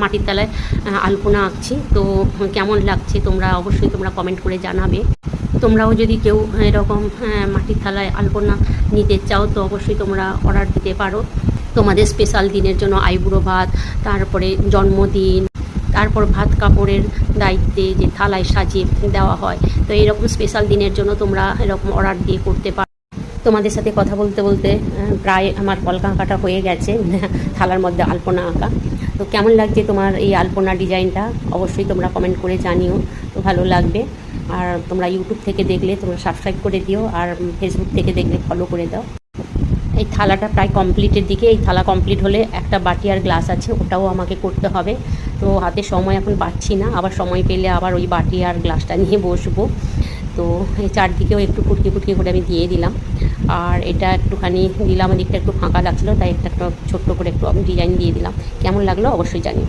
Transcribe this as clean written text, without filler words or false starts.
মাটির তলায় আলপনা আঁকছি। তো কেমন লাগছে তোমরা অবশ্যই কমেন্ট করে জানাবে। তোমরাও যদি কেউ এরকম মাটির থালায় আলপনা নিতে চাও তো অবশ্যই তোমরা অর্ডার দিতে পারো। তোমাদের স্পেশাল দিনের জন্য আইবুড়ো ভাত, তারপরে জন্মদিন, তারপর ভাত কাপড়ের দায়িত্বে যে থালায় সাজিয়ে দেওয়া হয়, তো এইরকম স্পেশাল দিনের জন্য তোমরা এরকম অর্ডার দিয়ে করতে পারো। তোমাদের সাথে কথা বলতে বলতে প্রায় আমার কলকা আঁকাটা হয়ে গেছে, থালার মধ্যে আলপনা আঁকা। তো কেমন লাগছে তোমার এই আলপনা ডিজাইনটা অবশ্যই তোমরা কমেন্ট করে জানিও, তো ভালো লাগবে। আর তোমরা ইউটিউব থেকে দেখলে তোমরা সাবস্ক্রাইব করে দিও, আর ফেসবুক থেকে দেখলে ফলো করে দাও। এই থালাটা প্রায় কমপ্লিটের দিকে। এই থালা কমপ্লিট হলে একটা বাটি আর গ্লাস আছে, ওটাও আমাকে করতে হবে। তো হাতে সময় এখন পাচ্ছি না, আবার সময় পেলে আবার ওই বাটি আর গ্লাসটা নিয়ে বসবো। তো এই চারদিকেও একটু ফুটকি ফুটকি করে আমি দিয়ে দিলাম। আর এটা একটুখানি দিলাম, দিকটা একটু ফাঁকা লাগছিলো, তাই একটা ছোট্ট করে একটু আমি ডিজাইন দিয়ে দিলাম। কেমন লাগলো অবশ্যই জানিও।